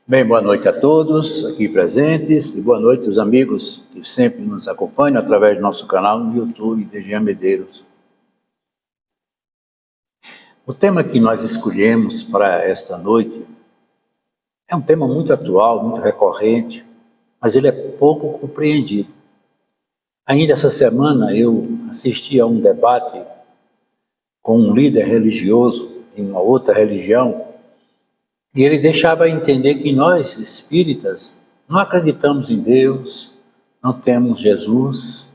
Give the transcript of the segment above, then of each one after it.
Bem, boa noite a todos aqui presentes e boa noite aos amigos que sempre nos acompanham através do nosso canal no YouTube de Jean Medeiros. O tema que nós escolhemos para esta noite é um tema muito atual, muito recorrente, mas ele é pouco compreendido. Ainda essa semana eu assisti a um debate com um líder religioso de uma outra religião, e ele deixava entender que nós, espíritas, não acreditamos em Deus, não temos Jesus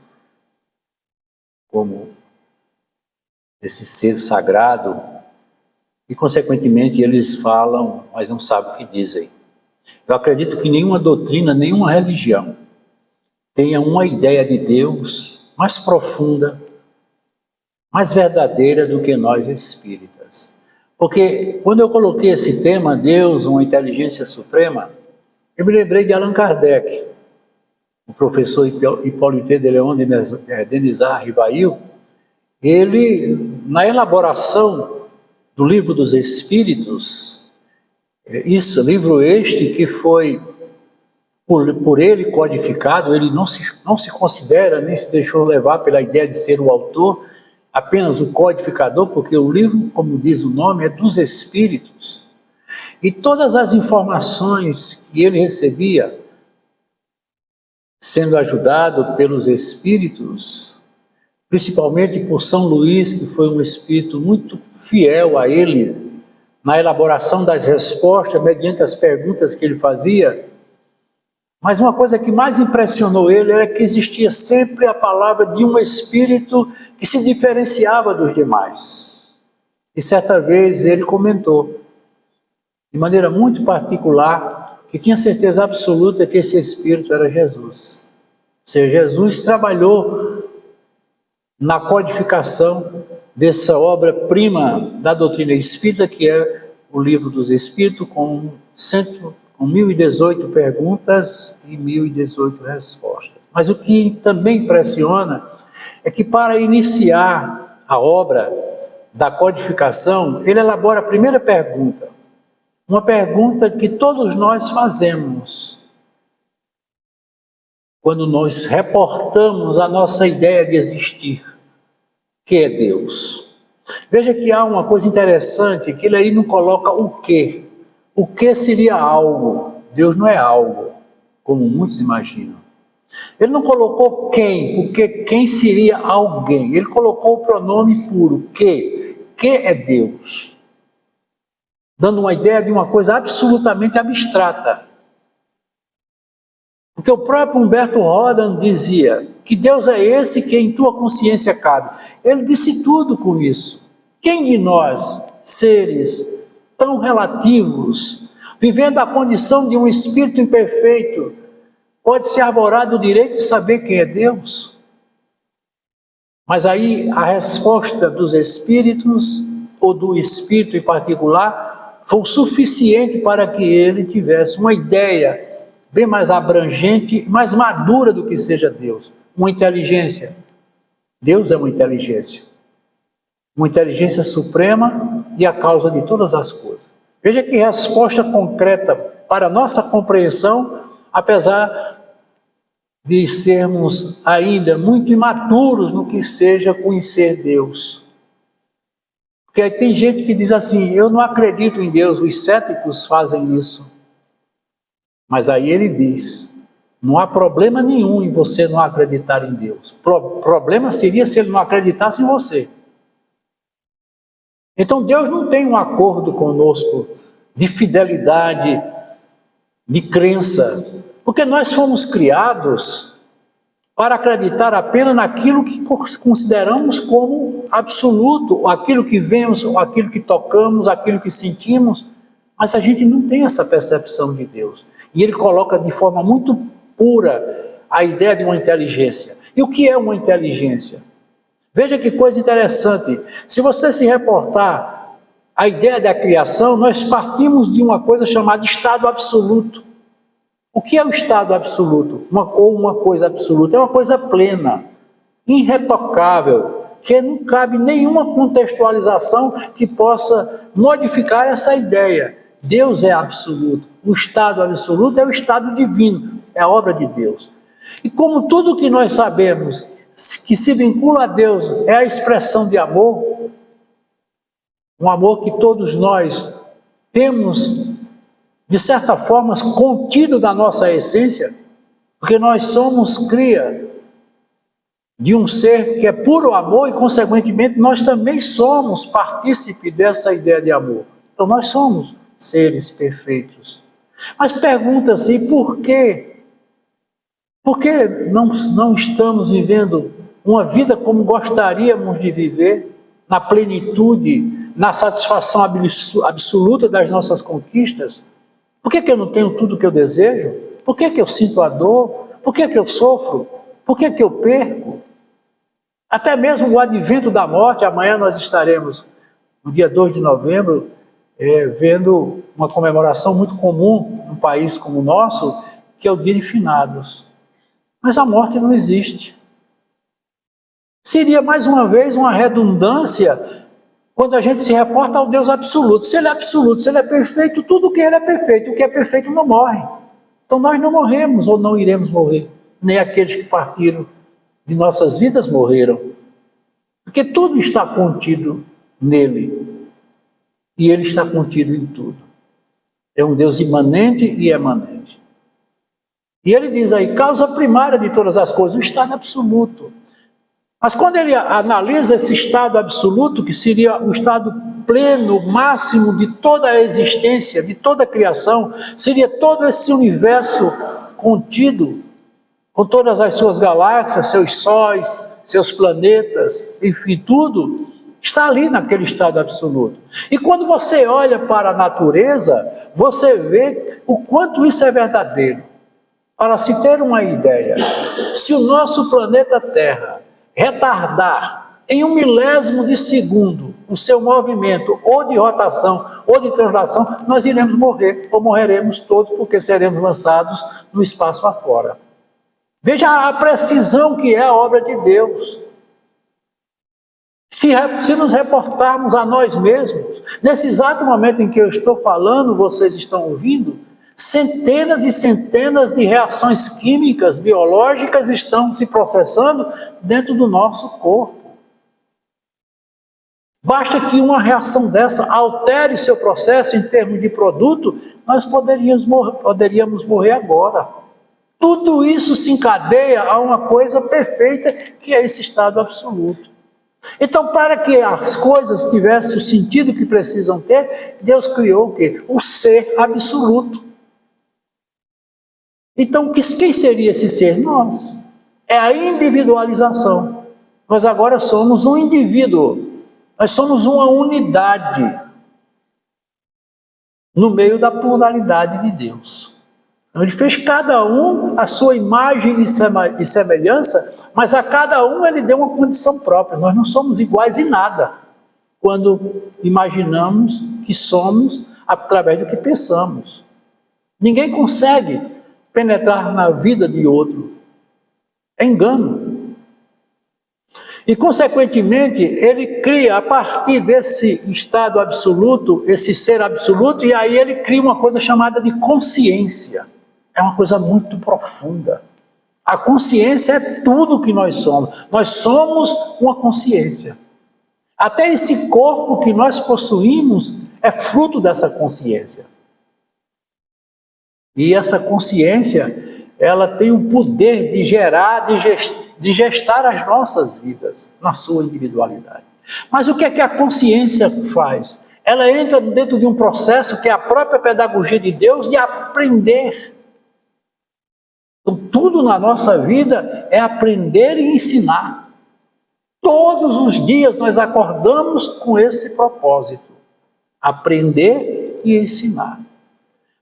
como esse ser sagrado, e consequentemente eles falam, mas não sabem o que dizem. Eu acredito que nenhuma doutrina, nenhuma religião tenha uma ideia de Deus mais profunda, mais verdadeira do que nós espíritas. Porque quando eu coloquei esse tema, Deus, uma inteligência suprema, eu me lembrei de Allan Kardec, o professor Hippolyte de Leon Denisard Rivail. Ele, na elaboração do Livro dos Espíritos, livro este que foi por ele codificado, ele não se considera, nem se deixou levar pela ideia de ser o autor, apenas o codificador, porque o livro, como diz o nome, é dos Espíritos. E todas as informações que ele recebia, sendo ajudado pelos Espíritos, principalmente por São Luís, que foi um espírito muito fiel a ele, na elaboração das respostas, mediante as perguntas que ele fazia. Mas uma coisa que mais impressionou ele era que existia sempre a palavra de um espírito que se diferenciava dos demais. E certa vez ele comentou, de maneira muito particular, que tinha certeza absoluta que esse espírito era Jesus. Ou seja, Jesus trabalhou na codificação dessa obra-prima da doutrina espírita, que é o Livro dos Espíritos, com 1018 perguntas e 1018 respostas. Mas o que também impressiona é que, para iniciar a obra da codificação, ele elabora a primeira pergunta, uma pergunta que todos nós fazemos quando nós reportamos a nossa ideia de existir, que é Deus. Veja que há uma coisa interessante, que ele aí não coloca o quê. O que seria algo? Deus não é algo, como muitos imaginam. Ele não colocou quem, porque quem seria alguém. Ele colocou o pronome puro, que é Deus. Dando uma ideia de uma coisa absolutamente abstrata. Porque o próprio Humberto Rodan dizia que Deus é esse que em tua consciência cabe. Ele disse tudo com isso. Quem de nós, seres tão relativos, vivendo a condição de um espírito imperfeito, pode se arvorar do direito de saber quem é Deus? Mas aí a resposta dos espíritos, ou do espírito em particular, foi o suficiente para que ele tivesse uma ideia bem mais abrangente, mais madura do que seja Deus. Uma inteligência. Deus é uma inteligência suprema e a causa de todas as coisas. Veja que resposta concreta para a nossa compreensão, apesar de sermos ainda muito imaturos no que seja conhecer Deus. Porque tem gente que diz assim, eu não acredito em Deus, os céticos fazem isso. Mas aí ele diz, não há problema nenhum em você não acreditar em Deus. Problema seria se ele não acreditasse em você. Então Deus não tem um acordo conosco de fidelidade, de crença, porque nós fomos criados para acreditar apenas naquilo que consideramos como absoluto, aquilo que vemos, aquilo que tocamos, aquilo que sentimos, mas a gente não tem essa percepção de Deus. E ele coloca de forma muito pura a ideia de uma inteligência. E o que é uma inteligência? Veja que coisa interessante, se você se reportar à ideia da criação, nós partimos de uma coisa chamada estado absoluto. O que é o estado absoluto? Uma coisa absoluta? É uma coisa plena, irretocável, que não cabe nenhuma contextualização que possa modificar essa ideia. Deus é absoluto. o estado absoluto é o estado divino, é a obra de Deus. E como tudo que nós sabemos que se vincula a Deus é a expressão de amor, um amor que todos nós temos, de certa forma, contido na nossa essência, porque nós somos cria de um ser que é puro amor e, consequentemente, nós também somos partícipe dessa ideia de amor. Então, nós somos seres perfeitos. Mas pergunta-se, por quê? Por que não estamos vivendo uma vida como gostaríamos de viver, na plenitude, na satisfação absoluta das nossas conquistas? Por que eu não tenho tudo o que eu desejo? Por que eu sinto a dor? Por que eu sofro? Por que eu perco? Até mesmo o advento da morte, amanhã nós estaremos, no dia 2 de novembro, vendo uma comemoração muito comum num país como o nosso, que é o Dia de Finados. Mas a morte não existe. Seria, mais uma vez, uma redundância quando a gente se reporta ao Deus absoluto. Se Ele é absoluto, se Ele é perfeito, tudo que Ele é perfeito, o que é perfeito não morre. Então nós não morremos ou não iremos morrer. Nem aqueles que partiram de nossas vidas morreram. Porque tudo está contido nele. E Ele está contido em tudo. É um Deus imanente e emanente. E Ele diz aí, causa primária de todas as coisas, o estado absoluto. Mas quando ele analisa esse estado absoluto, que seria o estado pleno, máximo de toda a existência, de toda a criação, seria todo esse universo contido, com todas as suas galáxias, seus sóis, seus planetas, enfim, tudo está ali naquele estado absoluto. E quando você olha para a natureza, você vê o quanto isso é verdadeiro. Para se ter uma ideia, se o nosso planeta Terra retardar em 1 milésimo de segundo o seu movimento, ou de rotação, ou de translação, nós iremos morrer, ou morreremos todos, porque seremos lançados no espaço afora. Veja a precisão que é a obra de Deus. Se nos reportarmos a nós mesmos, nesse exato momento em que eu estou falando, vocês estão ouvindo, centenas e centenas de reações químicas, biológicas estão se processando dentro do nosso corpo. Basta que uma reação dessa altere seu processo em termos de produto, nós poderíamos morrer agora. Tudo isso se encadeia a uma coisa perfeita, que é esse estado absoluto. Então, para que as coisas tivessem o sentido que precisam ter, Deus criou o quê? O ser absoluto. Então, quem seria esse ser? Nós. É a individualização. Nós agora somos um indivíduo. Nós somos uma unidade no meio da pluralidade de Deus. Ele fez cada um a sua imagem e semelhança, mas a cada um Ele deu uma condição própria. Nós não somos iguais em nada, quando imaginamos que somos através do que pensamos. Ninguém consegue penetrar na vida de outro. É engano. E, consequentemente, Ele cria, a partir desse estado absoluto, esse ser absoluto, e aí Ele cria uma coisa chamada de consciência. É uma coisa muito profunda. A consciência é tudo que nós somos. Nós somos uma consciência. Até esse corpo que nós possuímos é fruto dessa consciência. E essa consciência, ela tem o poder de gerar, de gestar as nossas vidas na sua individualidade. Mas o que é que a consciência faz? Ela entra dentro de um processo que é a própria pedagogia de Deus de aprender. Então, tudo na nossa vida é aprender e ensinar. Todos os dias nós acordamos com esse propósito: aprender e ensinar.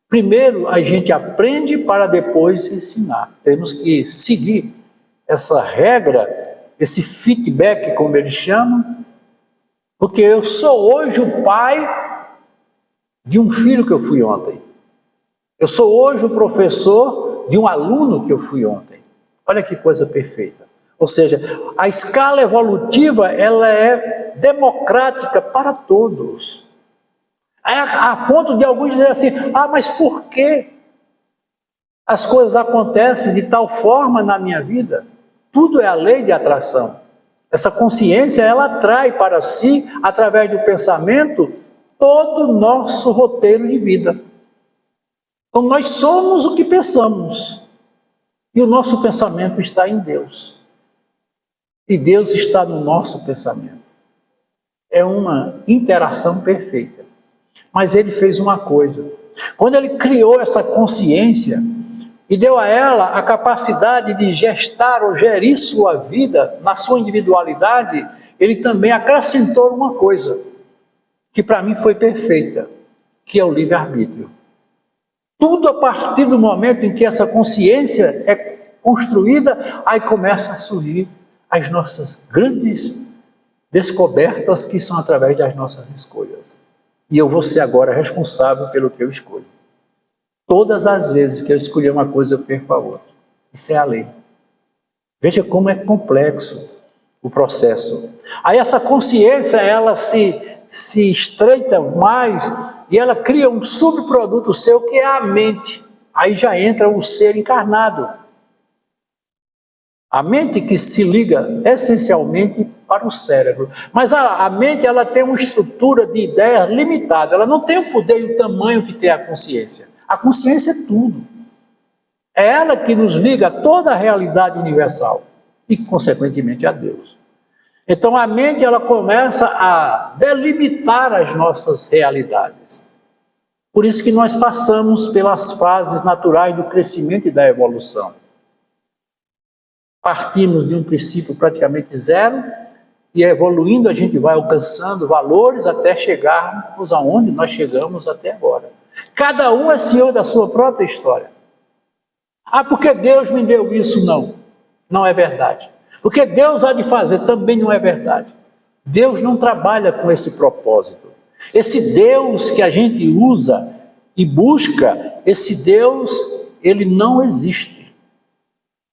Primeiro a gente aprende para depois ensinar. Temos que seguir essa regra, esse feedback, como eles chamam, porque eu sou hoje o pai de um filho que eu fui ontem. Eu sou hoje o professor de um aluno que eu fui ontem. Olha que coisa perfeita. Ou seja, a escala evolutiva, ela é democrática para todos. A ponto de alguns dizer assim, mas por que as coisas acontecem de tal forma na minha vida? Tudo é a lei de atração. Essa consciência, ela atrai para si, através do pensamento, todo o nosso roteiro de vida. Então nós somos o que pensamos. E o nosso pensamento está em Deus. E Deus está no nosso pensamento. É uma interação perfeita. Mas Ele fez uma coisa. Quando Ele criou essa consciência e deu a ela a capacidade de gestar ou gerir sua vida na sua individualidade, Ele também acrescentou uma coisa, que para mim foi perfeita, que é o livre-arbítrio. Tudo a partir do momento em que essa consciência é construída, aí começa a surgir as nossas grandes descobertas, que são através das nossas escolhas. E eu vou ser agora responsável pelo que eu escolho. Todas as vezes que eu escolher uma coisa, eu perco a outra. Isso é a lei. Veja como é complexo o processo. Aí essa consciência, ela se estreita mais e ela cria um subproduto seu, que é a mente. Aí já entra o ser encarnado. A mente que se liga essencialmente para o cérebro. Mas a mente, ela tem uma estrutura de ideias limitada. Ela não tem o poder e o tamanho que tem a consciência. A consciência é tudo. É ela que nos liga a toda a realidade universal e, consequentemente, a Deus. Então, a mente, ela começa a delimitar as nossas realidades. Por isso que nós passamos pelas fases naturais do crescimento e da evolução. Partimos de um princípio praticamente zero e, evoluindo, a gente vai alcançando valores até chegarmos aonde nós chegamos até agora. Cada um é senhor da sua própria história. Porque Deus me deu isso? Não. Não é verdade. Porque Deus há de fazer? Também não é verdade. Deus não trabalha com esse propósito. Esse Deus que a gente usa e busca, esse Deus, ele não existe.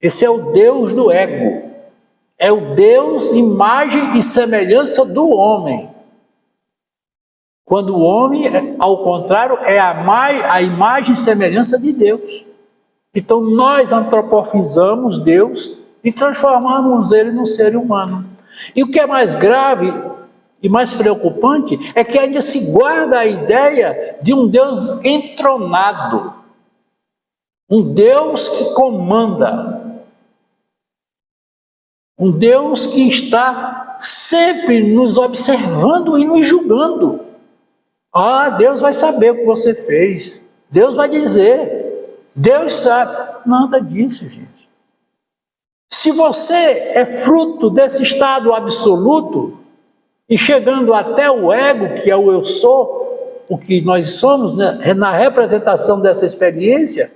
Esse é o Deus do ego. É o Deus, imagem e semelhança do homem. Quando o homem, ao contrário, é a imagem e semelhança de Deus. Então nós antropomorfizamos Deus e transformamos ele num ser humano. E o que é mais grave e mais preocupante é que ainda se guarda a ideia de um Deus entronado. Um Deus que comanda. Um Deus que está sempre nos observando e nos julgando. Deus vai saber o que você fez. Deus vai dizer. Deus sabe. Nada disso, gente. Se você é fruto desse estado absoluto e chegando até o ego, que é o eu sou, o que nós somos, né, na representação dessa experiência,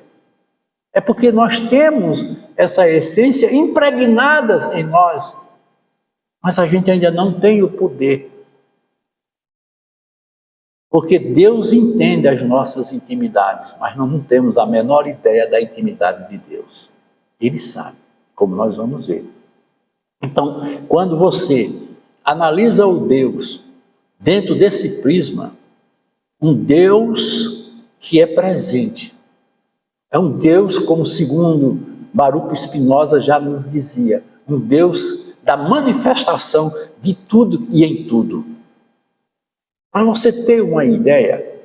é porque nós temos essa essência impregnadas em nós, mas a gente ainda não tem o poder. Porque Deus entende as nossas intimidades, mas nós não temos a menor ideia da intimidade de Deus. Ele sabe, como nós vamos ver. Então, quando você analisa o Deus dentro desse prisma, um Deus que é presente, é um Deus, como segundo Baruch Spinoza já nos dizia, um Deus da manifestação de tudo e em tudo. Para você ter uma ideia,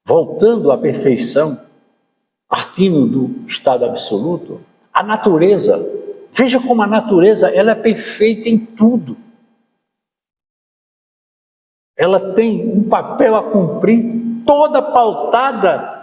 voltando à perfeição, partindo do estado absoluto, a natureza, veja como a natureza ela é perfeita em tudo. Ela tem um papel a cumprir, toda pautada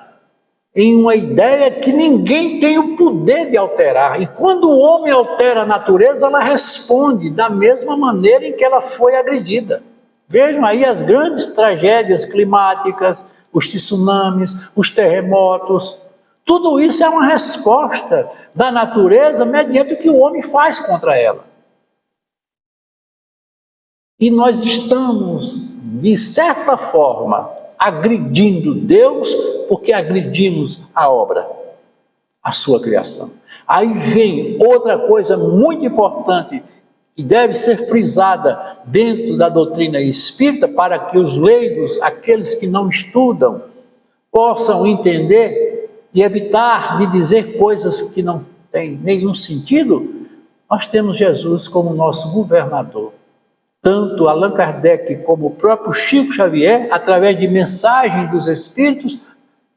em uma ideia que ninguém tem o poder de alterar. E quando o homem altera a natureza, ela responde da mesma maneira em que ela foi agredida. Vejam aí as grandes tragédias climáticas, os tsunamis, os terremotos. Tudo isso é uma resposta da natureza mediante o que o homem faz contra ela. E nós estamos, de certa forma, agredindo Deus porque agredimos a obra, a sua criação. Aí vem outra coisa muito importante e deve ser frisada dentro da doutrina espírita para que os leigos, aqueles que não estudam, possam entender e evitar de dizer coisas que não têm nenhum sentido. Nós temos Jesus como nosso governador. Tanto Allan Kardec como o próprio Chico Xavier, através de mensagens dos Espíritos,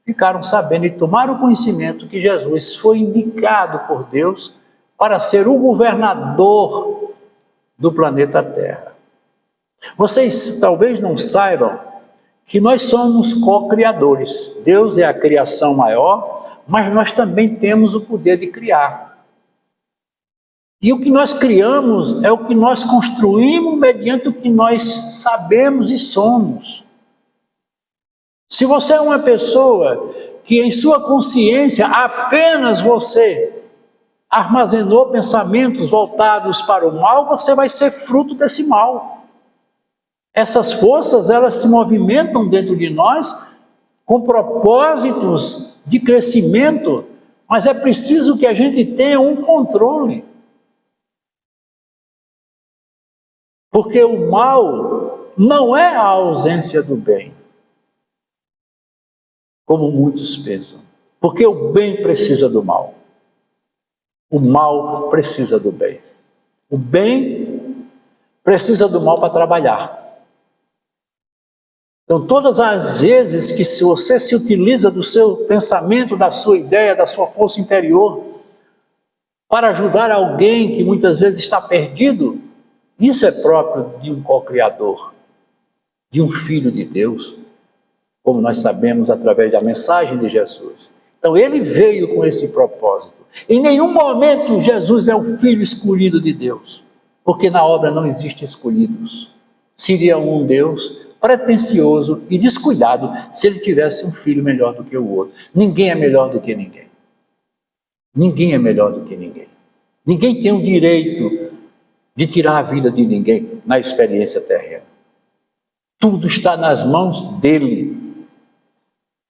ficaram sabendo e tomaram conhecimento que Jesus foi indicado por Deus para ser o governador do planeta Terra. Vocês talvez não saibam que nós somos co-criadores. Deus é a criação maior, mas nós também temos o poder de criar. E o que nós criamos é o que nós construímos mediante o que nós sabemos e somos. Se você é uma pessoa que em sua consciência apenas você armazenou pensamentos voltados para o mal, você vai ser fruto desse mal. Essas forças, elas se movimentam dentro de nós com propósitos de crescimento, mas é preciso que a gente tenha um controle. Porque o mal não é a ausência do bem, como muitos pensam. Porque o bem precisa do mal. O mal precisa do bem. O bem precisa do mal para trabalhar. Então, todas as vezes que você se utiliza do seu pensamento, da sua ideia, da sua força interior, para ajudar alguém que muitas vezes está perdido, isso é próprio de um co-criador, de um filho de Deus, como nós sabemos através da mensagem de Jesus. Então, ele veio com esse propósito. Em nenhum momento Jesus é o filho escolhido de Deus, porque na obra não existe escolhidos. Seria um Deus pretensioso e descuidado se ele tivesse um filho melhor do que o outro. Ninguém é melhor do que ninguém. Ninguém é melhor do que ninguém. Ninguém tem o direito de tirar a vida de ninguém na experiência terrena. Tudo está nas mãos dele.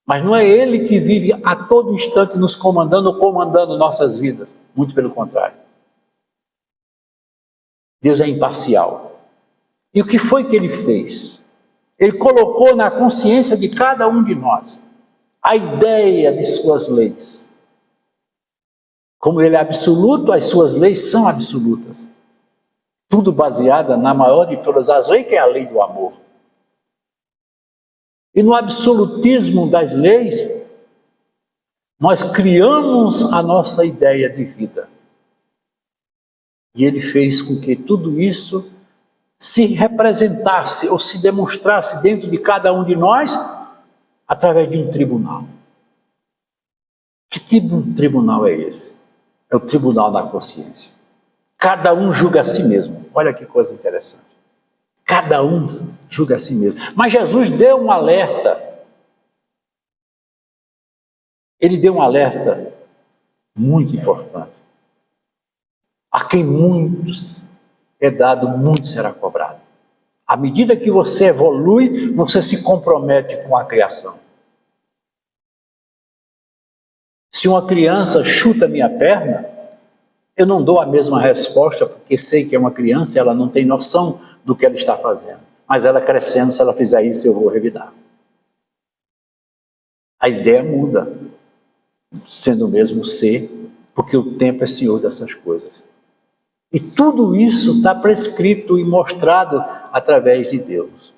Mas não é ele que vive a todo instante nos comandando ou comandando nossas vidas. Muito pelo contrário. Deus é imparcial. E o que foi que ele fez? Ele colocou na consciência de cada um de nós a ideia de suas leis. Como ele é absoluto, as suas leis são absolutas. Tudo baseada na maior de todas as leis, que é a lei do amor. E no absolutismo das leis, nós criamos a nossa ideia de vida. E ele fez com que tudo isso se representasse ou se demonstrasse dentro de cada um de nós através de um tribunal. Que tipo de tribunal é esse? É o tribunal da consciência. Cada um julga a si mesmo. Olha que coisa interessante. Cada um julga a si mesmo. Mas Jesus deu um alerta. Ele deu um alerta muito importante. A quem muitos é dado, muito será cobrado. À medida que você evolui, você se compromete com a criação. Se uma criança chuta minha perna, eu não dou a mesma resposta, porque sei que é uma criança e ela não tem noção do que ela está fazendo. Mas ela crescendo, se ela fizer isso, eu vou revidar. A ideia muda, sendo o mesmo ser, porque o tempo é senhor dessas coisas. E tudo isso está prescrito e mostrado através de Deus.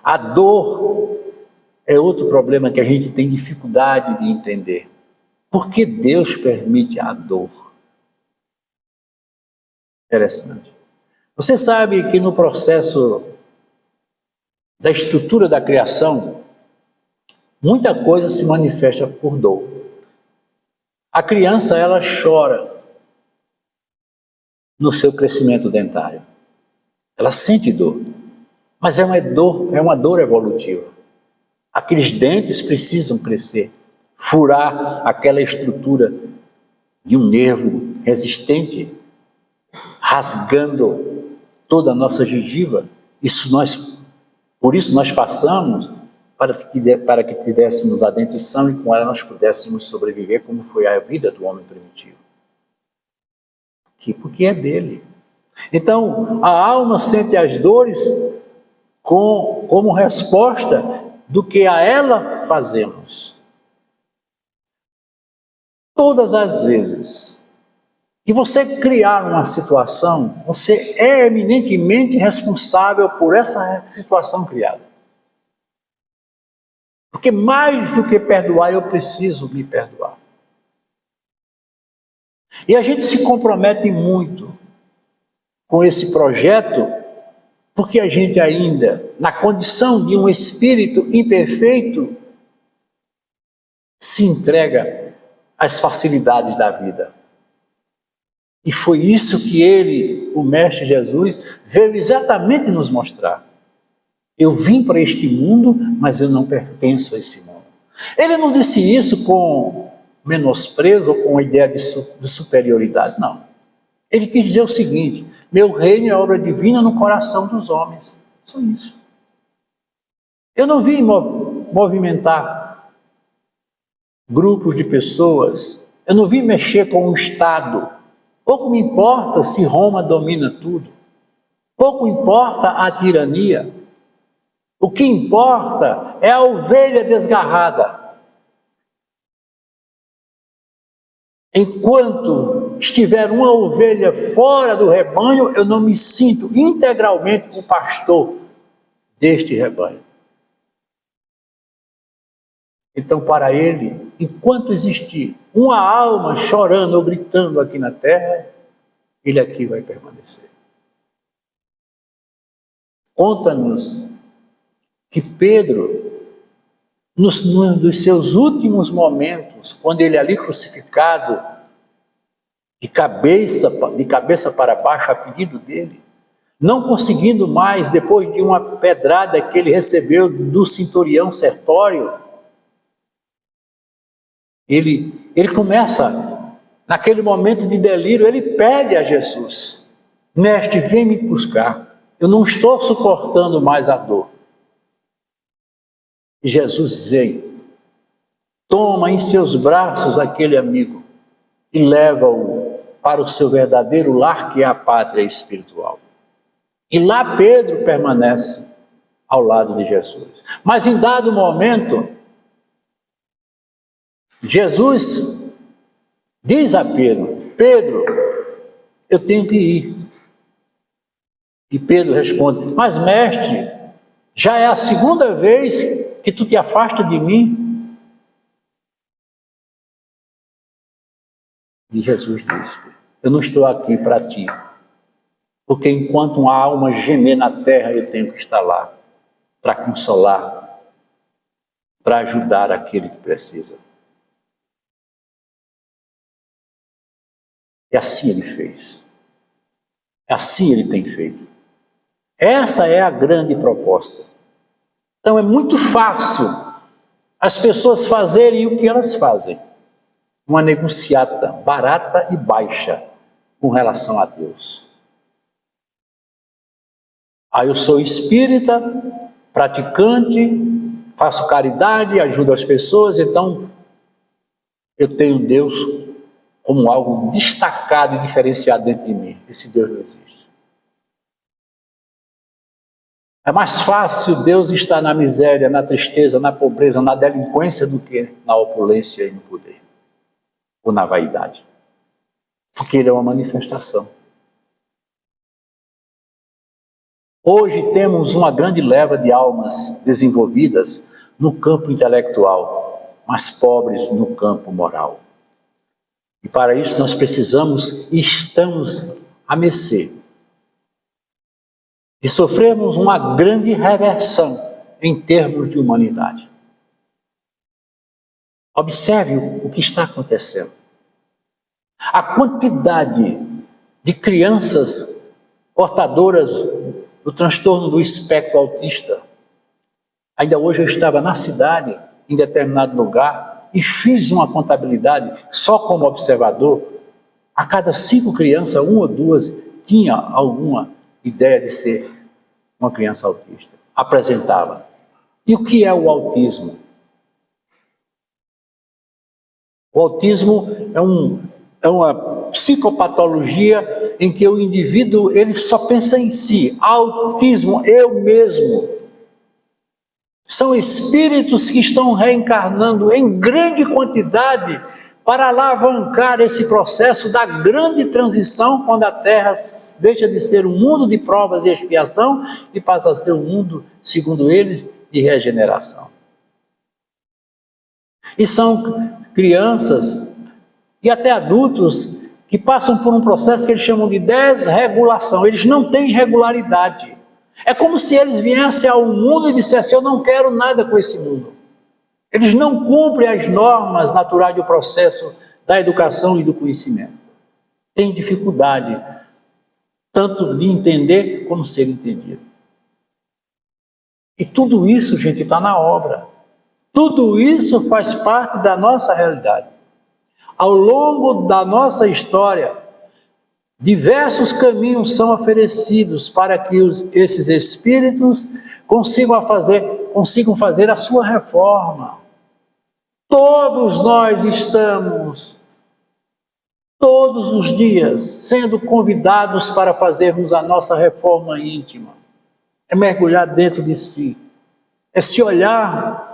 A dor é outro problema que a gente tem dificuldade de entender. Por que Deus permite a dor? Interessante. Você sabe que no processo da estrutura da criação, muita coisa se manifesta por dor. A criança, ela chora no seu crescimento dentário. Ela sente dor, mas é uma dor evolutiva. Aqueles dentes precisam crescer, furar aquela estrutura de um nervo resistente, rasgando toda a nossa gengiva. Por isso nós passamos para que tivéssemos a dentição e com ela nós pudéssemos sobreviver, como foi a vida do homem primitivo. Porque é dele. Então, a alma sente as dores como resposta do que a ela fazemos. Todas as vezes que você criar uma situação, você é eminentemente responsável por essa situação criada. Porque mais do que perdoar, eu preciso me perdoar. E a gente se compromete muito com esse projeto, porque a gente ainda, na condição de um espírito imperfeito, se entrega às facilidades da vida. E foi isso que ele, o Mestre Jesus, veio exatamente nos mostrar. Eu vim para este mundo, mas eu não pertenço a esse mundo. Ele não disse isso com menosprezo ou com a ideia de superioridade, não. Ele quis dizer o seguinte: meu reino é obra divina no coração dos homens. Só isso. Eu não vim movimentar grupos de pessoas, eu não vim mexer com o Estado. Pouco me importa se Roma domina tudo. Pouco importa a tirania. O que importa é a ovelha desgarrada. Enquanto estiver uma ovelha fora do rebanho, eu não me sinto integralmente o pastor deste rebanho. Então, para ele, enquanto existir uma alma chorando ou gritando aqui na terra, ele aqui vai permanecer. Conta-nos que Pedro, num dos seus últimos momentos, quando ele ali crucificado, de cabeça para baixo, a pedido dele, não conseguindo mais, depois de uma pedrada que ele recebeu do centurião Sertório, ele começa, naquele momento de delírio, ele pede a Jesus: mestre, vem me buscar, eu não estou suportando mais a dor. E Jesus vem, toma em seus braços aquele amigo e leva-o para o seu verdadeiro lar, que é a pátria espiritual. E lá Pedro permanece ao lado de Jesus. Mas em dado momento, Jesus diz a Pedro: Pedro, eu tenho que ir. E Pedro responde: mas mestre, já é a segunda vez que tu te afasta de mim. E Jesus diz: eu não estou aqui para ti, porque enquanto uma alma gemer na terra, eu tenho que estar lá para consolar, para ajudar aquele que precisa. E assim ele fez. Assim ele tem feito. Essa é a grande proposta. Então é muito fácil as pessoas fazerem o que elas fazem. Uma negociata barata e baixa com relação a Deus. Eu sou espírita, praticante, faço caridade, ajudo as pessoas, então eu tenho Deus como algo destacado e diferenciado dentro de mim. Esse Deus não existe. É mais fácil Deus estar na miséria, na tristeza, na pobreza, na delinquência do que na opulência e no poder, ou na vaidade. Porque Ele é uma manifestação. Hoje temos uma grande leva de almas desenvolvidas no campo intelectual, mas pobres no campo moral. E para isso nós precisamos e estamos à mercê e sofremos uma grande reversão em termos de humanidade. Observe o que está acontecendo. A quantidade de crianças portadoras do transtorno do espectro autista. Ainda hoje eu estava na cidade, em determinado lugar, e fiz uma contabilidade, só como observador. A cada 5 crianças, 1 ou 2 tinha alguma ideia de ser uma criança autista. Apresentava. E o que é o autismo? O autismo é uma psicopatologia em que o indivíduo ele só pensa em si. Autismo, eu mesmo. São espíritos que estão reencarnando em grande quantidade para alavancar esse processo da grande transição, quando a Terra deixa de ser um mundo de provas e expiação e passa a ser um mundo, segundo eles, de regeneração. E são crianças e até adultos que passam por um processo que eles chamam de desregulação. Eles não têm regularidade. É como se eles viessem ao mundo e dissessem: eu não quero nada com esse mundo. Eles não cumprem as normas naturais do processo da educação e do conhecimento. Têm dificuldade tanto de entender como ser entendido. E tudo isso, gente, está na obra. Tudo isso faz parte da nossa realidade. Ao longo da nossa história, diversos caminhos são oferecidos para que esses espíritos consigam fazer a sua reforma. Todos nós estamos, todos os dias, sendo convidados para fazermos a nossa reforma íntima. É mergulhar dentro de si, é se olhar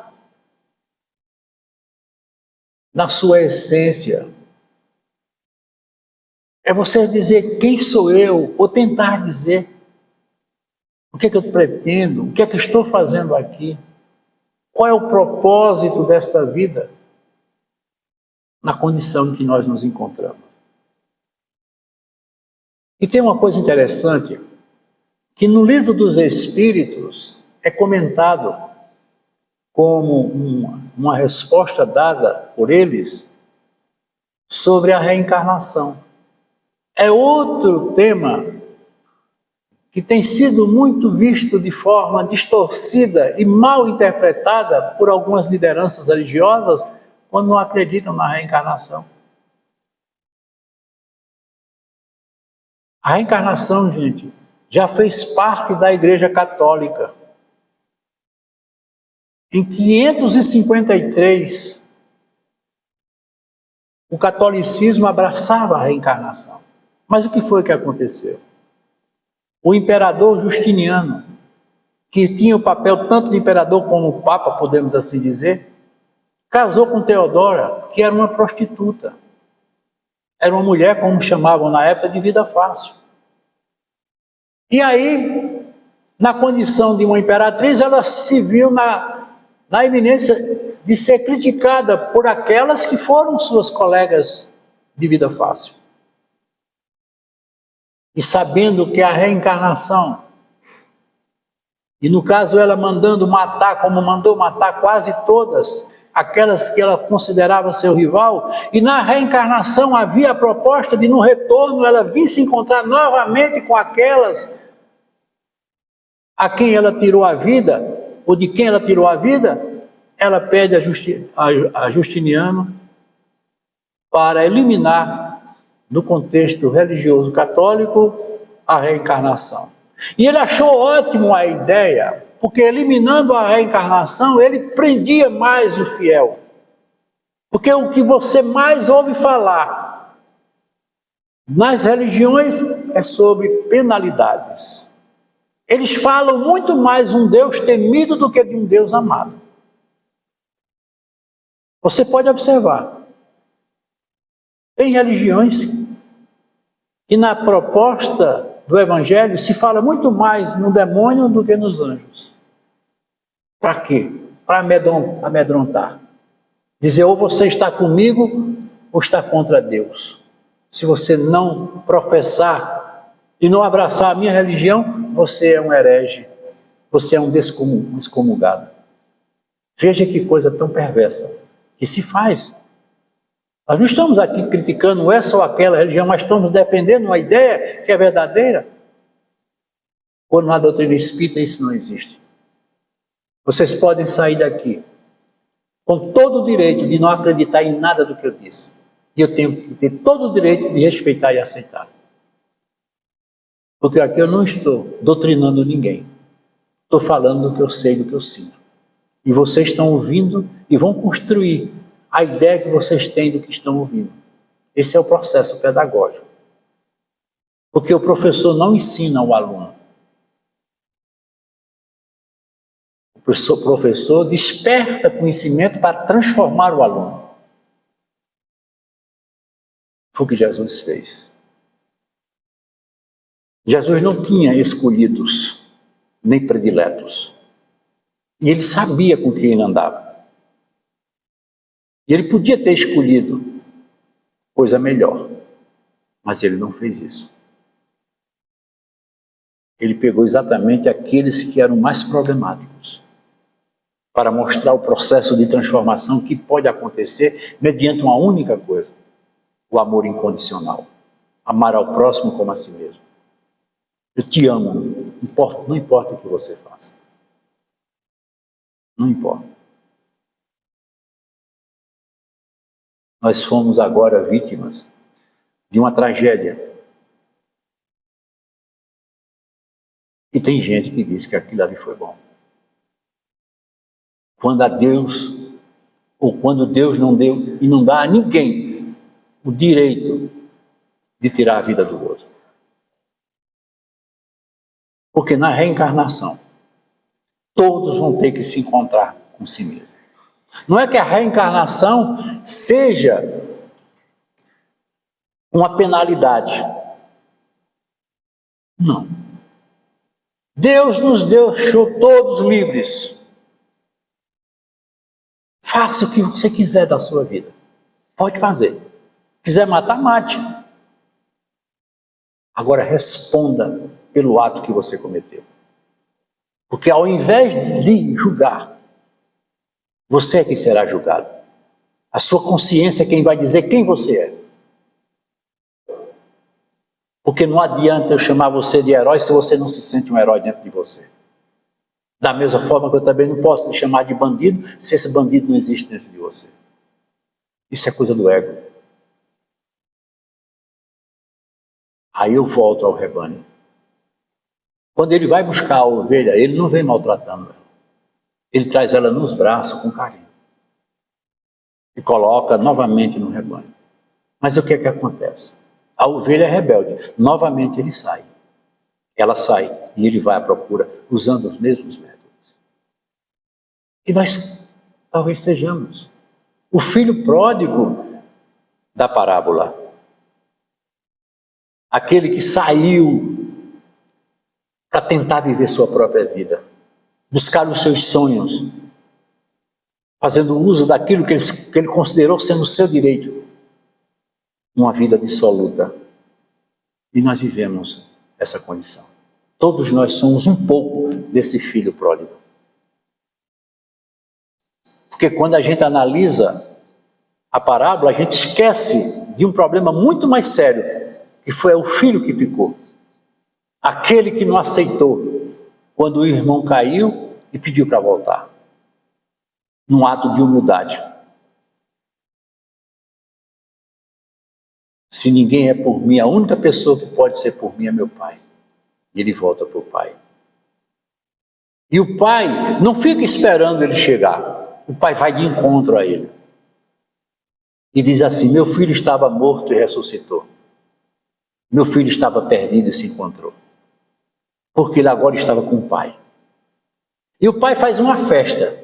na sua essência. É você dizer: quem sou eu? Ou tentar dizer o que é que eu pretendo, o que é que eu estou fazendo aqui, qual é o propósito desta vida na condição em que nós nos encontramos. E tem uma coisa interessante, que no Livro dos Espíritos é comentado como uma resposta dada por eles sobre a reencarnação. É outro tema que tem sido muito visto de forma distorcida e mal interpretada por algumas lideranças religiosas quando não acreditam na reencarnação. A reencarnação, gente, já fez parte da Igreja Católica. Em 553, o catolicismo abraçava a reencarnação. Mas o que foi que aconteceu? O imperador Justiniano, que tinha o papel tanto de imperador como papa, podemos assim dizer, casou com Teodora, que era uma prostituta. Era uma mulher, como chamavam na época, de vida fácil. E aí, na condição de uma imperatriz, ela se viu na iminência de ser criticada por aquelas que foram suas colegas de vida fácil. E sabendo que a reencarnação, e no caso ela mandando matar, como mandou matar quase todas aquelas que ela considerava seu rival, e na reencarnação havia a proposta de no retorno ela vir se encontrar novamente com aquelas a quem ela tirou a vida, ou de quem ela tirou a vida, ela pede a Justiniano para eliminar, no contexto religioso católico, a reencarnação. E ele achou ótimo a ideia, porque eliminando a reencarnação, ele prendia mais o fiel. Porque o que você mais ouve falar nas religiões é sobre penalidades. Eles falam muito mais um Deus temido do que de um Deus amado. Você pode observar. Tem religiões que na proposta do Evangelho se fala muito mais no demônio do que nos anjos. Para quê? Para amedrontar. Dizer, ou você está comigo ou está contra Deus. Se você não professar e não abraçar a minha religião, você é um herege, você é um excomungado. Veja que coisa tão perversa que se faz. Nós não estamos aqui criticando essa ou aquela religião, mas estamos defendendo uma ideia que é verdadeira. Quando na doutrina espírita isso não existe. Vocês podem sair daqui com todo o direito de não acreditar em nada do que eu disse. E eu tenho que ter todo o direito de respeitar e aceitar. Porque aqui eu não estou doutrinando ninguém. Estou falando do que eu sei, do que eu sinto. E vocês estão ouvindo e vão construir a ideia que vocês têm do que estão ouvindo. Esse é o processo pedagógico. Porque o professor não ensina o aluno. O professor desperta conhecimento para transformar o aluno. Foi o que Jesus fez. Jesus não tinha escolhidos, nem prediletos. E ele sabia com quem ele andava. E ele podia ter escolhido coisa melhor, mas ele não fez isso. Ele pegou exatamente aqueles que eram mais problemáticos, para mostrar o processo de transformação que pode acontecer mediante uma única coisa: o amor incondicional. Amar ao próximo como a si mesmo. Eu te amo, não importa o que você faça. Não importa. Nós fomos agora vítimas de uma tragédia. E tem gente que diz que aquilo ali foi bom. Quando a Deus, ou quando Deus não deu e não dá a ninguém o direito de tirar a vida do outro. Porque na reencarnação, todos vão ter que se encontrar com si mesmo. Não é que a reencarnação seja uma penalidade. Não. Deus nos deixou todos livres. Faça o que você quiser da sua vida. Pode fazer. Quiser matar, mate. Agora responda pelo ato que você cometeu. Porque ao invés de julgar, você é que será julgado. A sua consciência é quem vai dizer quem você é. Porque não adianta eu chamar você de herói se você não se sente um herói dentro de você. Da mesma forma que eu também não posso te chamar de bandido se esse bandido não existe dentro de você. Isso é coisa do ego. Aí eu volto ao rebanho. Quando ele vai buscar a ovelha, ele não vem maltratando ela. Ele traz ela nos braços com carinho. E coloca novamente no rebanho. Mas o que é que acontece? A ovelha é rebelde. Novamente ele sai. Ela sai e ele vai à procura usando os mesmos métodos. E nós talvez sejamos o filho pródigo da parábola. Aquele que saiu para tentar viver sua própria vida. Buscar os seus sonhos. Fazendo uso daquilo que ele considerou sendo o seu direito. Uma vida dissoluta. E nós vivemos essa condição. Todos nós somos um pouco desse filho pródigo. Porque quando a gente analisa a parábola, a gente esquece de um problema muito mais sério, que foi o filho que ficou. Aquele que não aceitou quando o irmão caiu e pediu para voltar. Num ato de humildade. Se ninguém é por mim, a única pessoa que pode ser por mim é meu pai. E ele volta para o pai. E o pai não fica esperando ele chegar. O pai vai de encontro a ele. E diz assim: meu filho estava morto e ressuscitou. Meu filho estava perdido e se encontrou. Porque ele agora estava com o pai. E o pai faz uma festa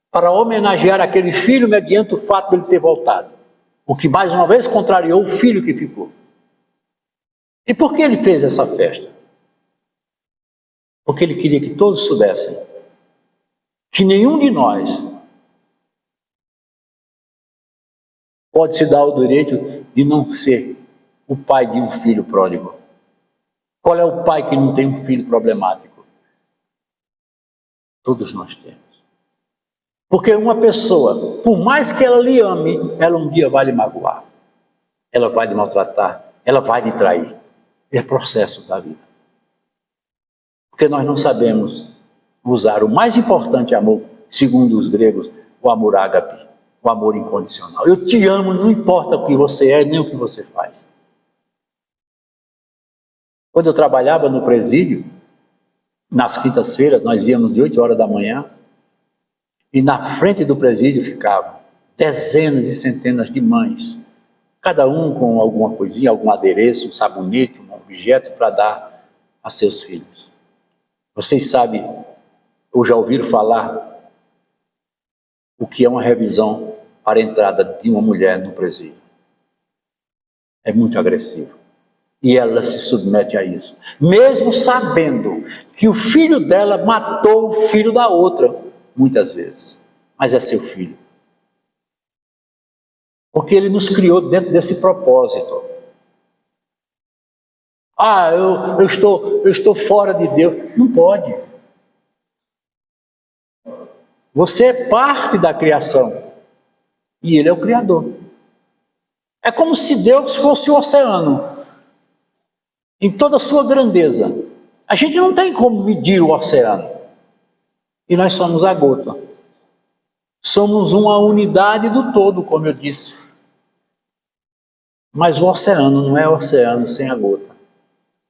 para homenagear aquele filho mediante o fato de ele ter voltado. O que mais uma vez contrariou o filho que ficou. E por que ele fez essa festa? Porque ele queria que todos soubessem que nenhum de nós pode se dar o direito de não ser o pai de um filho pródigo. Qual é o pai que não tem um filho problemático? Todos nós temos. Porque uma pessoa, por mais que ela lhe ame, ela um dia vai lhe magoar. Ela vai lhe maltratar, ela vai lhe trair. É processo da vida. Porque nós não sabemos usar o mais importante amor, segundo os gregos, o amor ágape, o amor incondicional. Eu te amo, não importa o que você é, nem o que você faz. Quando eu trabalhava no presídio, nas quintas-feiras, nós íamos de 8 horas da manhã, e na frente do presídio ficavam dezenas e centenas de mães, cada um com alguma coisinha, algum adereço, um sabonete, um objeto para dar a seus filhos. Vocês sabem, ou já ouviram falar, o que é uma revisão para a entrada de uma mulher no presídio? É muito agressivo. E ela se submete a isso, mesmo sabendo que o filho dela matou o filho da outra, muitas vezes, mas é seu filho. Porque ele nos criou dentro desse propósito. Eu estou fora de Deus. Não pode. Você é parte da criação e ele é o Criador. É como se Deus fosse o oceano, em toda a sua grandeza. A gente não tem como medir o oceano. E nós somos a gota. Somos uma unidade do todo, como eu disse. Mas o oceano não é oceano sem a gota.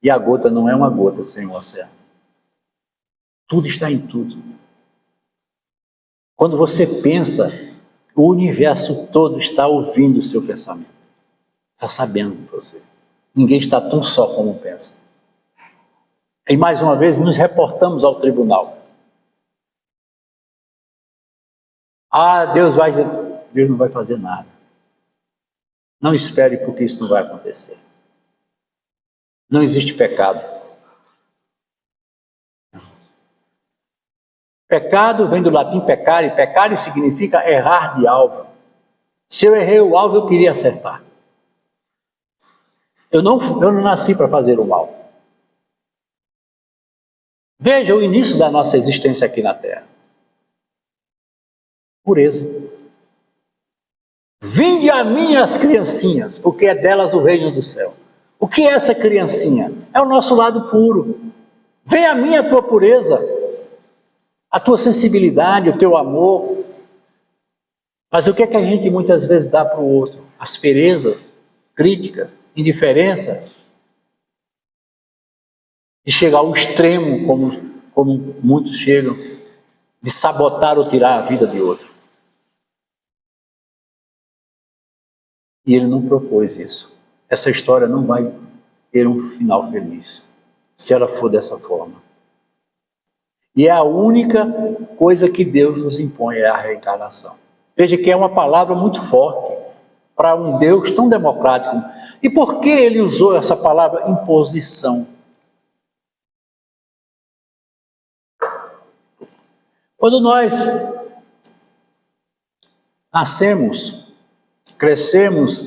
E a gota não é uma gota sem o oceano. Tudo está em tudo. Quando você pensa, o universo todo está ouvindo o seu pensamento. Está sabendo de você. Ninguém está tão só como pensa. E mais uma vez nos reportamos ao tribunal. Deus não vai fazer nada. Não espere, porque isso não vai acontecer. Não existe pecado. Pecado vem do latim pecare significa errar de alvo. Se eu errei o alvo, eu queria acertar. Eu não nasci para fazer o mal. Veja o início da nossa existência aqui na Terra. Pureza. Vinde a mim as criancinhas, porque é delas o reino do céu. O que é essa criancinha? É o nosso lado puro. Vem a mim a tua pureza, a tua sensibilidade, o teu amor. Mas o que é que a gente muitas vezes dá para o outro? Aspereza, críticas, indiferença. De chegar ao extremo, como muitos chegam, de sabotar ou tirar a vida de outro. E ele não propôs isso. Essa história não vai ter um final feliz, se ela for dessa forma. E é a única coisa que Deus nos impõe, é a reencarnação. Veja que é uma palavra muito forte para um Deus tão democrático. E por que ele usou essa palavra imposição? Quando nós nascemos, crescemos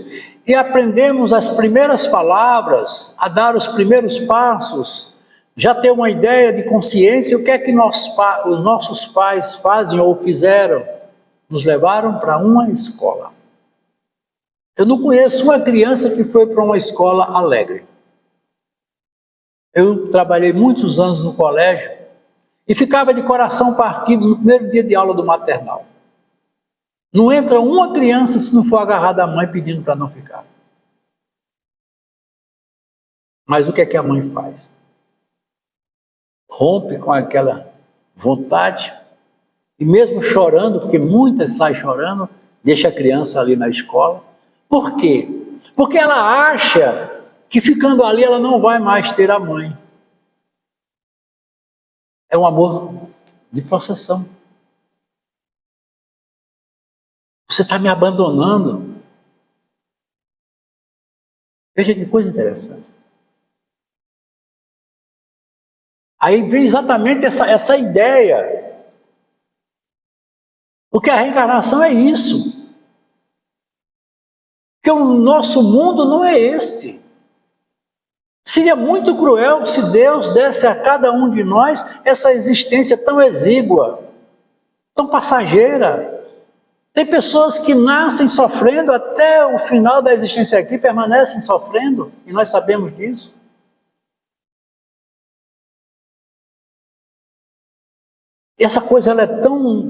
e aprendemos as primeiras palavras, a dar os primeiros passos, já ter uma ideia de consciência, o que é que os nossos pais fazem ou fizeram? Nos levaram para uma escola. Eu não conheço uma criança que foi para uma escola alegre. Eu trabalhei muitos anos no colégio e ficava de coração partido no primeiro dia de aula do maternal. Não entra uma criança se não for agarrada à mãe pedindo para não ficar. Mas o que é que a mãe faz? Rompe com aquela vontade e mesmo chorando, porque muitas saem chorando, deixa a criança ali na escola. Por quê? Porque ela acha que ficando ali ela não vai mais ter a mãe. É um amor de possessão. Você está me abandonando. Veja que coisa interessante. Aí vem exatamente essa ideia. Porque a reencarnação é isso. Porque o nosso mundo não é este. Seria muito cruel se Deus desse a cada um de nós essa existência tão exígua, tão passageira. Tem pessoas que nascem sofrendo até o final da existência aqui, permanecem sofrendo, e nós sabemos disso. E essa coisa ela é tão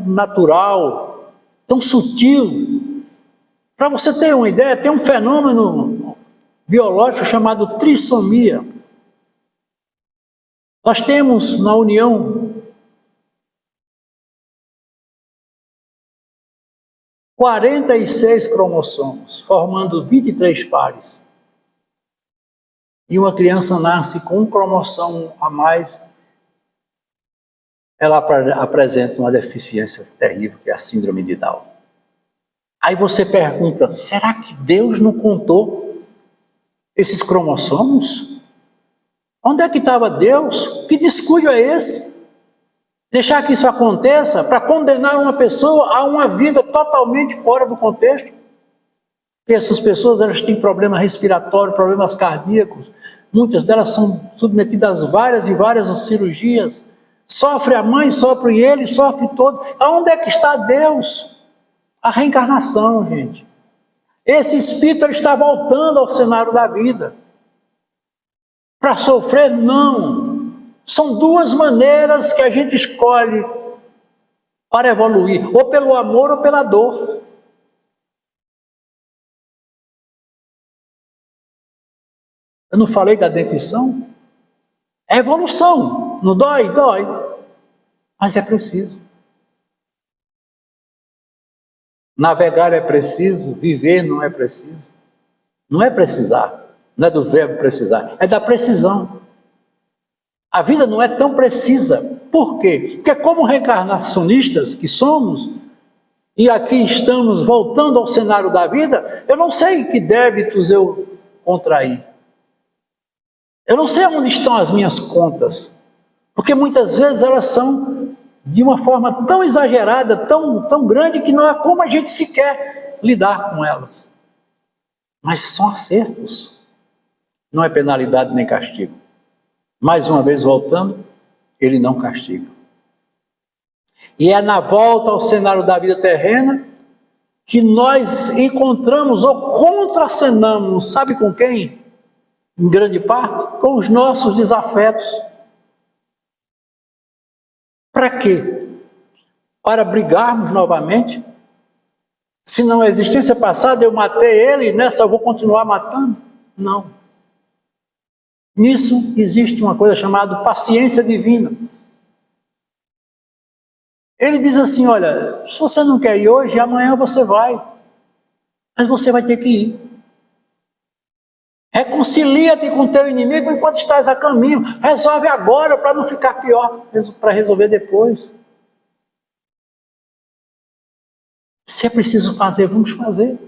natural, tão sutil. Para você ter uma ideia, tem um fenômeno biológico chamado trissomia. Nós temos na união 46 cromossomos, formando 23 pares. E uma criança nasce com um cromossomo a mais, ela apresenta uma deficiência terrível, que é a síndrome de Down. Aí você pergunta, será que Deus não contou esses cromossomos? Onde é que estava Deus? Que descuido é esse? Deixar que isso aconteça para condenar uma pessoa a uma vida totalmente fora do contexto? Porque essas pessoas, elas têm problemas respiratórios, problemas cardíacos, muitas delas são submetidas a várias e várias cirurgias. Sofre a mãe, sofre ele, sofre todo. Aonde é que está Deus? A reencarnação, gente. Esse espírito ele está voltando ao cenário da vida. Para sofrer, não. São duas maneiras que a gente escolhe para evoluir, ou pelo amor ou pela dor. Eu não falei da dentição? É evolução. Não dói? Dói. Mas é preciso. Navegar é preciso, viver não é preciso. Não é precisar, não é do verbo precisar, é da precisão. A vida não é tão precisa. Por quê? Porque como reencarnacionistas que somos, e aqui estamos voltando ao cenário da vida, eu não sei que débitos eu contraí. Eu não sei onde estão as minhas contas, porque muitas vezes elas são de uma forma tão exagerada, tão grande, que não há como a gente sequer lidar com elas. Mas são acertos, não é penalidade nem castigo. Mais uma vez voltando, ele não castiga. E é na volta ao cenário da vida terrena que nós encontramos ou contracenamos, sabe com quem? Em grande parte, com os nossos desafetos. Para quê? Para brigarmos novamente? Se na existência passada eu matei ele, nessa eu vou continuar matando? Não. Nisso existe uma coisa chamada paciência divina. Ele diz assim, olha, se você não quer ir hoje, amanhã você vai. Mas você vai ter que ir. Reconcilia-te com o teu inimigo enquanto estás a caminho. Resolve agora para não ficar pior, para resolver depois. Se é preciso fazer, vamos fazer.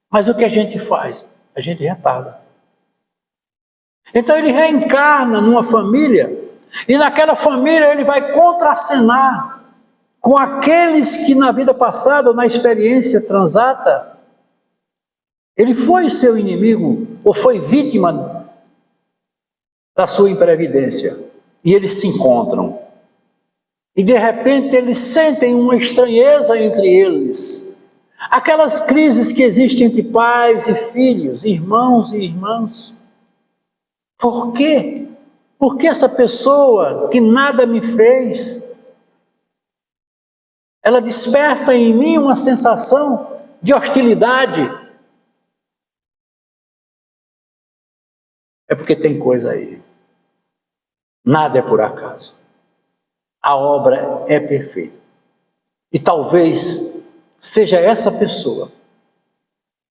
Mas o que a gente faz? A gente retarda. Então ele reencarna numa família, e naquela família ele vai contracenar com aqueles que na vida passada, ou na experiência transata, ele foi seu inimigo, ou foi vítima da sua imprevidência. E eles se encontram. E de repente eles sentem uma estranheza entre eles. Aquelas crises que existem entre pais e filhos, irmãos e irmãs. Por quê? Porque essa pessoa que nada me fez, ela desperta em mim uma sensação de hostilidade. É porque tem coisa aí. Nada é por acaso. A obra é perfeita. E talvez seja essa pessoa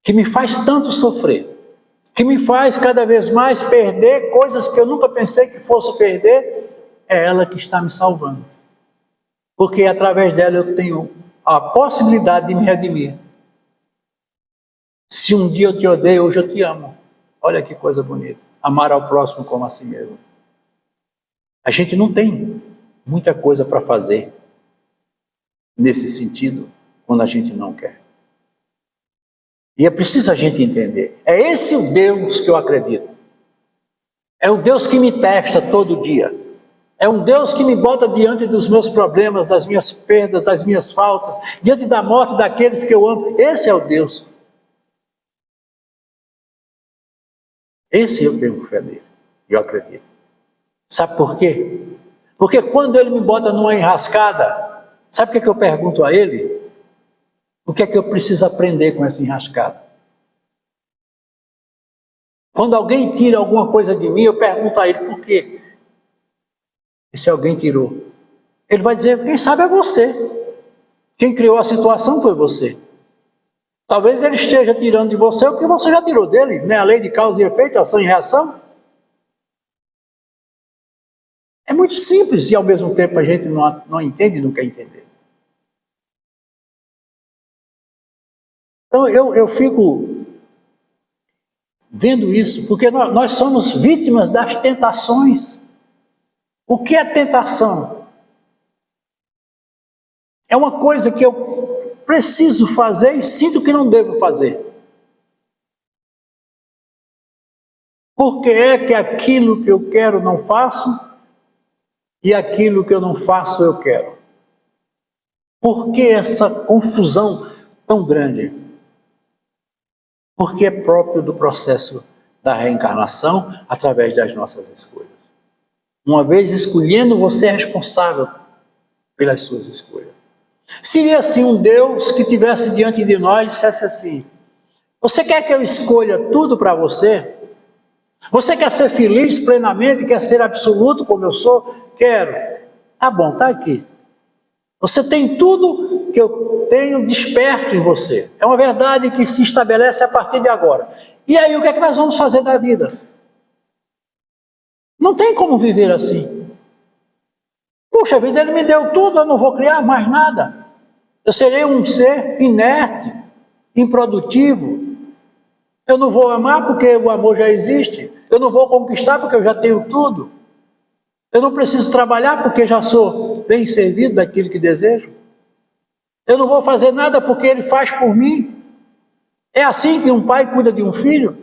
que me faz tanto sofrer, que me faz cada vez mais perder coisas que eu nunca pensei que fosse perder, é ela que está me salvando. Porque através dela eu tenho a possibilidade de me redimir. Se um dia eu te odeio, hoje eu te amo. Olha que coisa bonita. Amar ao próximo como a si mesmo. A gente não tem muita coisa para fazer nesse sentido quando a gente não quer. E é preciso a gente entender. É esse o Deus que eu acredito. É o Deus que me testa todo dia. É um Deus que me bota diante dos meus problemas, das minhas perdas, das minhas faltas, diante da morte daqueles que eu amo. Esse é o Deus. Esse eu tenho fé nele. E eu acredito. Sabe por quê? Porque quando ele me bota numa enrascada, sabe o que eu pergunto a ele? O que é que eu preciso aprender com essa enrascada? Quando alguém tira alguma coisa de mim, eu pergunto a ele por quê? E se alguém tirou? Ele vai dizer, quem sabe é você. Quem criou a situação foi você. Talvez ele esteja tirando de você o que você já tirou dele, né? A lei de causa e efeito, ação e reação. É muito simples e ao mesmo tempo a gente não entende e não quer entender. Então eu fico vendo isso, porque nós somos vítimas das tentações. O que é tentação? É uma coisa que eu preciso fazer e sinto que não devo fazer. Por que é que aquilo que eu quero não faço e aquilo que eu não faço eu quero? Por que essa confusão tão grande? Porque é próprio do processo da reencarnação através das nossas escolhas. Uma vez escolhendo, você é responsável pelas suas escolhas. Seria assim um Deus que estivesse diante de nós e dissesse assim: você quer que eu escolha tudo para você? Você quer ser feliz plenamente? Quer ser absoluto como eu sou? Quero. Tá bom, tá aqui. Você tem tudo que eu tenho desperto em você. É uma verdade que se estabelece a partir de agora. E aí, o que é que nós vamos fazer da vida? Não tem como viver assim. Puxa vida, ele me deu tudo, eu não vou criar mais nada. Eu serei um ser inerte, improdutivo. Eu não vou amar porque o amor já existe. Eu não vou conquistar porque eu já tenho tudo. Eu não preciso trabalhar porque já sou bem servido daquilo que desejo. Eu não vou fazer nada porque ele faz por mim. É assim que um pai cuida de um filho?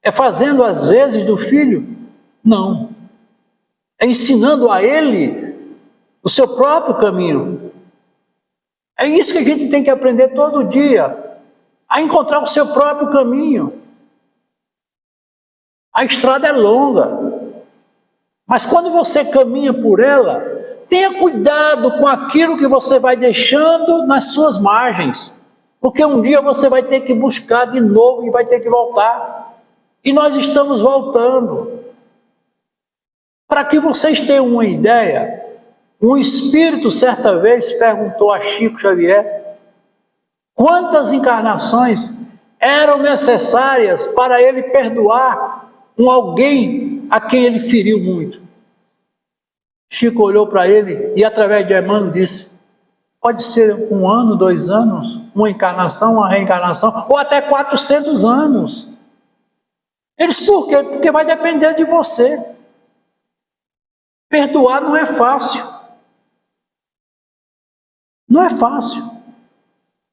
É fazendo às vezes do filho? Não. É ensinando a ele o seu próprio caminho. É isso que a gente tem que aprender todo dia, a encontrar o seu próprio caminho. A estrada é longa, mas quando você caminha por ela, tenha cuidado com aquilo que você vai deixando nas suas margens, porque um dia você vai ter que buscar de novo e vai ter que voltar. E nós estamos voltando. Para que vocês tenham uma ideia, um espírito certa vez perguntou a Chico Xavier quantas encarnações eram necessárias para ele perdoar alguém a quem ele feriu muito. Chico olhou para ele e através de Emmanuel disse: pode ser 1 ano, 2 anos, uma encarnação, uma reencarnação, ou até 400 anos. Ele disse: por quê? Porque vai depender de você. Perdoar não é fácil. Não é fácil.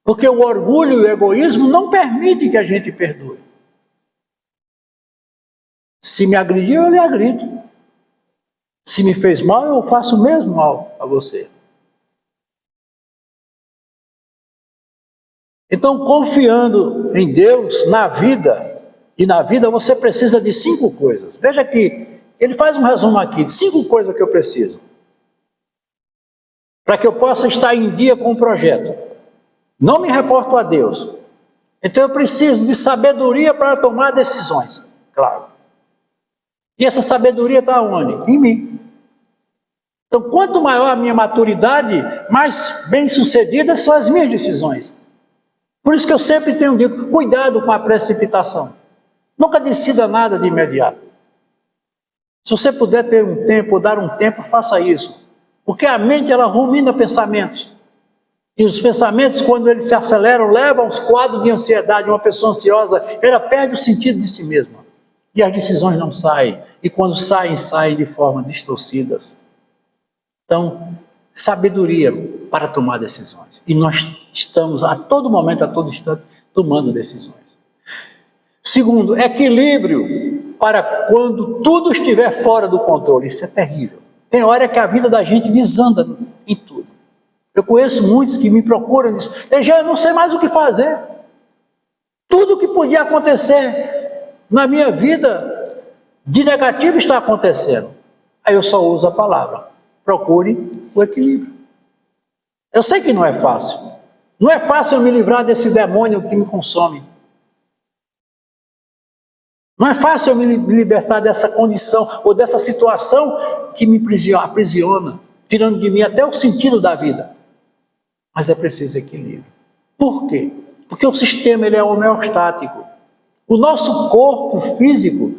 Porque o orgulho e o egoísmo não permitem que a gente perdoe. Se me agrediu, eu lhe agrido. Se me fez mal, eu faço o mesmo mal a você. Então, confiando em Deus, na vida, e na vida você precisa de 5 coisas. Veja que ele faz um resumo aqui de 5 coisas que eu preciso, para que eu possa estar em dia com o projeto. Não me reporto a Deus. Então eu preciso de sabedoria para tomar decisões, claro. E essa sabedoria está onde? Em mim. Então, quanto maior a minha maturidade, mais bem-sucedidas são as minhas decisões. Por isso que eu sempre tenho dito, cuidado com a precipitação. Nunca decida nada de imediato. Se você puder ter um tempo, ou dar um tempo, faça isso. Porque a mente, ela rumina pensamentos. E os pensamentos, quando eles se aceleram, levam aos quadros de ansiedade. Uma pessoa ansiosa, ela perde o sentido de si mesma. E as decisões não saem. E quando saem, saem de forma distorcidas. Então, sabedoria para tomar decisões. E nós estamos a todo momento, a todo instante, tomando decisões. Segundo, equilíbrio para quando tudo estiver fora do controle. Isso é terrível. Tem hora que a vida da gente desanda em tudo. Eu conheço muitos que me procuram e dizem: eu não sei mais o que fazer. Tudo que podia acontecer na minha vida de negativo está acontecendo. Aí eu só uso a palavra: procure o equilíbrio. Eu sei que não é fácil. Não é fácil eu me livrar desse demônio que me consome. Não é fácil eu me libertar dessa condição ou dessa situação que me aprisiona, tirando de mim até o sentido da vida. Mas é preciso equilíbrio. Por quê? Porque o sistema ele é homeostático. O nosso corpo físico,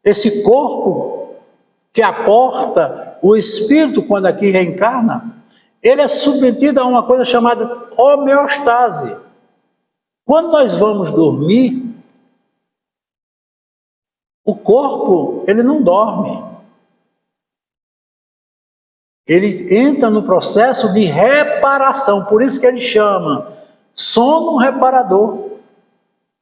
esse corpo que aporta o espírito quando aqui reencarna, ele é submetido a uma coisa chamada homeostase. Quando nós vamos dormir, o corpo, ele não dorme. Ele entra no processo de reparação, por isso que ele chama sono reparador.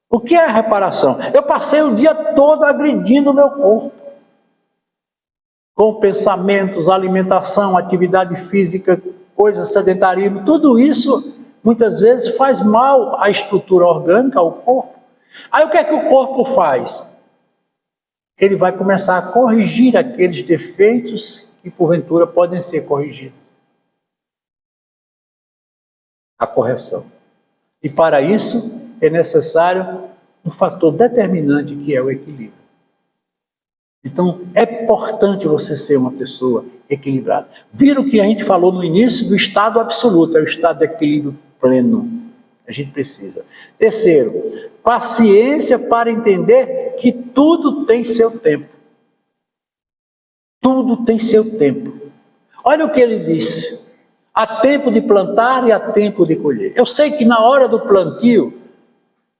O que é a reparação? Eu passei o dia todo agredindo o meu corpo, com pensamentos, alimentação, atividade física, coisas, sedentarismo, tudo isso muitas vezes faz mal à estrutura orgânica, ao corpo. Aí o que é que o corpo faz? Ele vai começar a corrigir aqueles defeitos que porventura podem ser corrigidos. A correção. E para isso é necessário um fator determinante que é o equilíbrio. Então é importante você ser uma pessoa equilibrada. Viram que a gente falou no início do estado absoluto, é o estado de equilíbrio pleno. A gente precisa. Terceiro, paciência para entender que tudo tem seu tempo. Tudo tem seu tempo. Olha o que ele disse. Há tempo de plantar e há tempo de colher. Eu sei que na hora do plantio,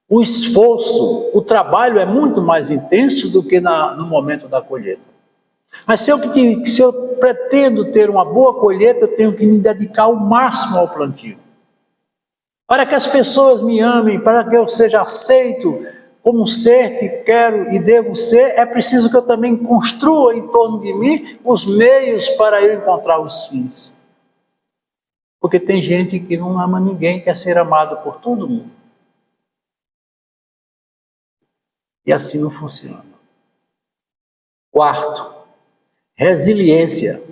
o esforço, o trabalho é muito mais intenso do que no momento da colheita. Mas se eu pretendo ter uma boa colheita, eu tenho que me dedicar ao máximo ao plantio. Para que as pessoas me amem, para que eu seja aceito como um ser que quero e devo ser, é preciso que eu também construa em torno de mim os meios para eu encontrar os fins. Porque tem gente que não ama ninguém, quer ser amado por todo mundo. E assim não funciona. Quarto, resiliência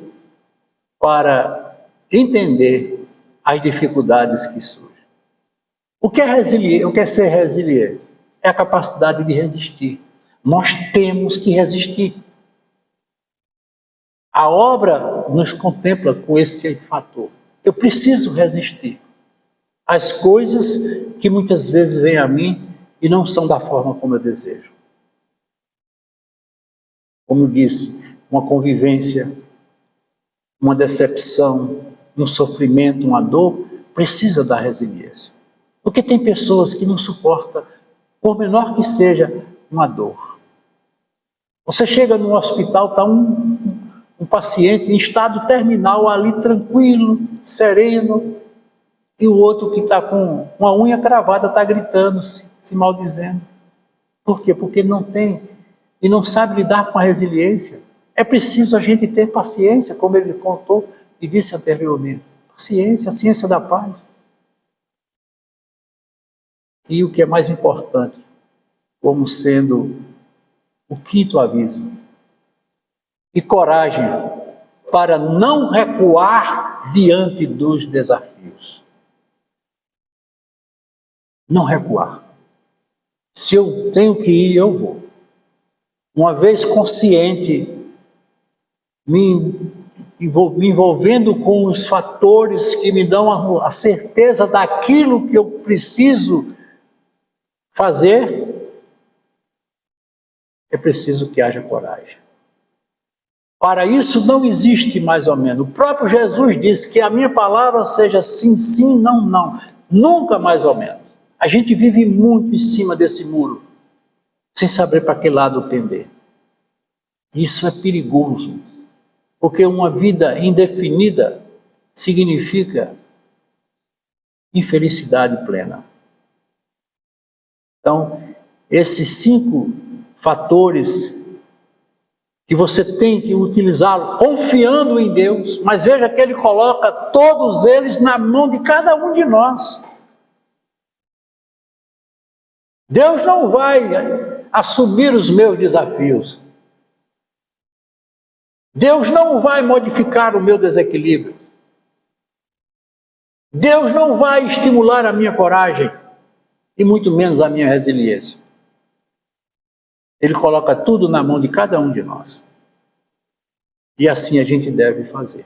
para entender as dificuldades que surgem. O que é ser resiliente? É a capacidade de resistir. Nós temos que resistir. A obra nos contempla com esse fator. Eu preciso resistir às coisas que muitas vezes vêm a mim e não são da forma como eu desejo. Como eu disse, uma convivência, uma decepção, um sofrimento, uma dor, precisa da resiliência. Porque tem pessoas que não suportam, por menor que seja, uma dor. Você chega no hospital, está um paciente em estado terminal ali, tranquilo, sereno, e o outro que está com uma unha cravada está gritando, se maldizendo. Por quê? Porque não tem e não sabe lidar com a resiliência. É preciso a gente ter paciência, como ele contou e disse anteriormente. Paciência, a ciência da paz. E o que é mais importante, como sendo o quinto aviso, e coragem para não recuar diante dos desafios. Não recuar. Se eu tenho que ir, eu vou. Uma vez consciente, me envolvendo com os fatores que me dão a certeza daquilo que eu preciso fazer, é preciso que haja coragem. Para isso não existe mais ou menos. O próprio Jesus disse que a minha palavra seja sim, sim, não, não. Nunca mais ou menos. A gente vive muito em cima desse muro, sem saber para que lado pender. Isso é perigoso, porque uma vida indefinida significa infelicidade plena. Então, esses 5 fatores que você tem que utilizá-lo confiando em Deus, mas veja que Ele coloca todos eles na mão de cada um de nós. Deus não vai assumir os meus desafios. Deus não vai modificar o meu desequilíbrio. Deus não vai estimular a minha coragem e muito menos a minha resiliência. Ele coloca tudo na mão de cada um de nós. E assim a gente deve fazer.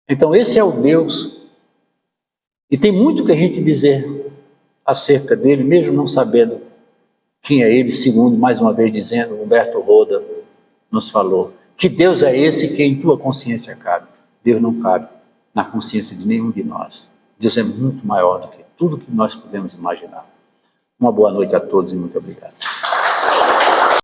Então esse é o Deus. E tem muito que a gente dizer acerca dele, mesmo não sabendo quem é ele, segundo, mais uma vez dizendo, Humberto Roda nos falou. Que Deus é esse que em tua consciência cabe? Deus não cabe na consciência de nenhum de nós. Deus é muito maior do que tudo que nós podemos imaginar. Uma boa noite a todos e muito obrigado.